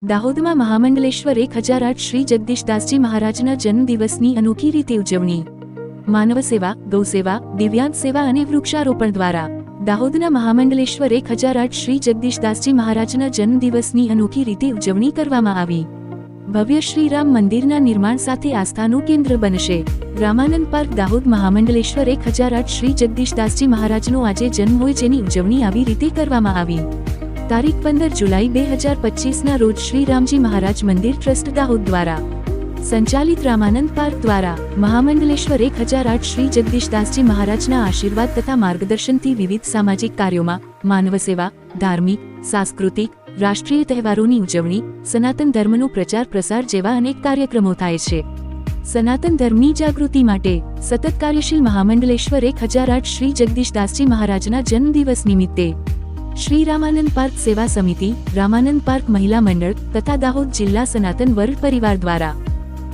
દાહોદમાં મહામંડલેશ્વર 1008 શ્રી જગદીશદાસજી મહારાજના જન્મદિવસની અનોખી રીતે ઉજવણી. માનવ સેવા, ગૌ સેવા, દિવ્યાંગ સેવા અને વૃક્ષારોપણ દ્વારા દાહોદના મહામંડલેશ્વર 1008 શ્રી જગદીશદાસજી મહારાજના જન્મદિવસની અનોખી રીતે ઉજવણી કરવામાં આવી. ભવ્ય શ્રીરામ મંદિરના નિર્માણ સાથે આસ્થાનું કેન્દ્ર બનશે. રામાનંદ પાર્ક દાહોદ મહામંડલેશ્વર 1008 શ્રી જગદીશદાસજી મહારાજનો આજે જન્મ હોય જેની ઉજવણી આવી રીતે કરવામાં આવી. તારીખ 15 જુલાઈ 2025ના રોજ શ્રી રામજી મહારાજ મંદિર ટ્રસ્ટ દાહોદ દ્વારા સંચાલિત રામાનંદ પાર્ક દ્વારા મહામંડલેશ્વર 1008 શ્રી જગદીશદાસજી મહારાજના આશીર્વાદ તથા માર્ગદર્શનથી વિવિધ સામાજિક કાર્યોમાં માનવ સેવા, ધાર્મિક, સાંસ્કૃતિક, રાષ્ટ્રીય તહેવારોની ઉજવણી, સનાતન ધર્મનો પ્રચાર પ્રસાર જેવા અનેક કાર્યક્રમો થાય છે. સનાતન ધર્મની જાગૃતિ માટે સતત કાર્યશીલ મહામંડલેશ્વર 1008 શ્રી જગદીશદાસજી મહારાજના જન્મદિવસ નિમિત્તે શ્રી રામાનંદ પાર્ક સેવા સમિતિ, રામાનંદ પાર્ક મહિલા મંડળ તથા દાહોદ જિલ્લા સનાતન વર્લ્ડ પરિવાર દ્વારા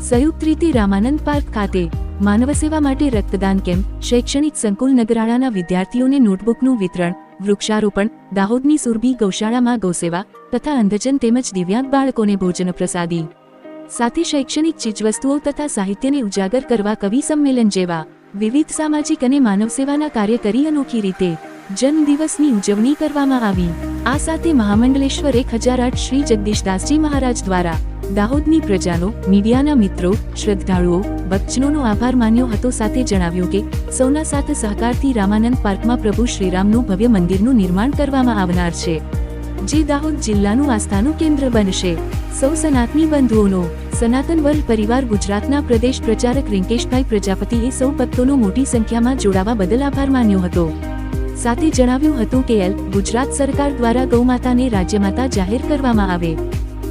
સંયુક્ત રીતે રામાનંદ પાર્ક ખાતે માનવ સેવા માટે રક્તદાન કેમ્પ, શૈક્ષણિક સંકુલ નગરાળાના વિદ્યાર્થીઓને નોટબુકનું વિતરણ, વૃક્ષારોપણ, દાહોદની સુરભી ગૌશાળામાં ગૌસેવા તથા અંધજન તેમજ દિવ્યાંગ બાળકોને ભોજન પ્રસાદી સાથે શૈક્ષણિક ચીજવસ્તુઓ તથા સાહિત્યને ઉજાગર કરવા કવિ સંમેલન જેવા વિવિધ સામાજિક અને માનવ સેવાના કાર્ય કરી અનોખી રીતે જન્મદિવસની ઉજવણી કરવામાં આવી. આ સાથે મહામંડલેશ્વર 1008 શ્રી જગદીશદાસજી મહારાજ દ્વારા દાહોદની પ્રજાનો, મીડિયાના મિત્રો, શ્રદ્ધાળુઓ, ભક્તજનોનો આભાર માન્યો હતો. સાથે જણાવ્યું કે સૌના સાથ સહકારથી રામાનંદ પાર્કમાં પ્રભુ શ્રીરામનું ભવ્ય મંદિરનું નિર્માણ કરવામાં આવનાર છે, જે દાહોદ જિલ્લાનું આસ્થાનું કેન્દ્ર બનશે. સૌ સનાતની બંધુઓનો સનાતન વર્લ્ડ પરિવાર ગુજરાતના પ્રદેશ પ્રચારક રિંકેશભાઈ પ્રજાપતિએ સૌ ભક્તોનો મોટી સંખ્યામાં જોડાવા બદલ આભાર માન્યો હતો. સાથે જણાવ્યું હતું કે ગુજરાત સરકાર દ્વારા ગૌમાતાને રાજ્યમાતા જાહેર કરવામાં આવે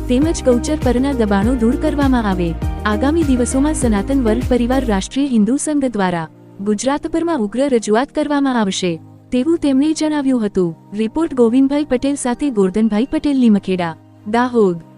તેમજ ગૌચર પરના દબાણો દૂર કરવામાં આવે. આગામી દિવસોમાં સનાતન વર્લ્ડ પરિવાર રાષ્ટ્રીય હિન્દુ સંઘ દ્વારા ગુજરાતભરમાં ઉગ્ર રજૂઆત કરવામાં આવશે તેવું તેમણે જણાવ્યું હતું. રિપોર્ટ ગોવિંદભાઈ પટેલ સાથે ગોરધનભાઈ પટેલ, લીમખેડા, દાહોદ.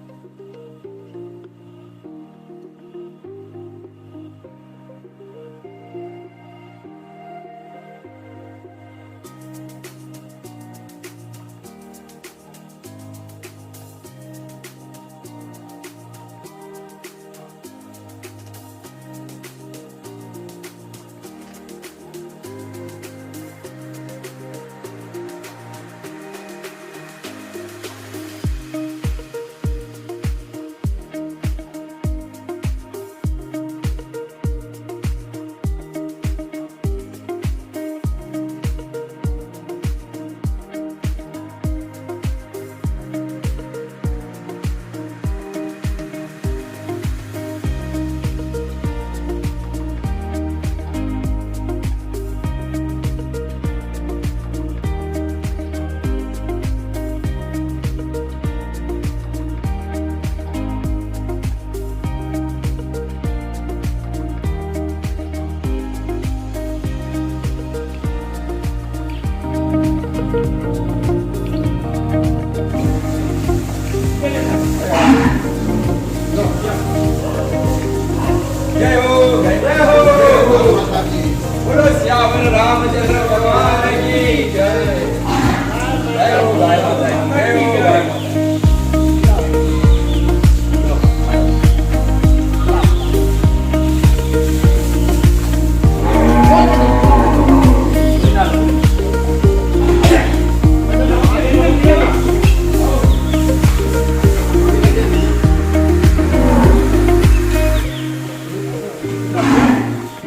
जय हो, जय हो, बोलो श्याम रामचंद्र भगवान की जय.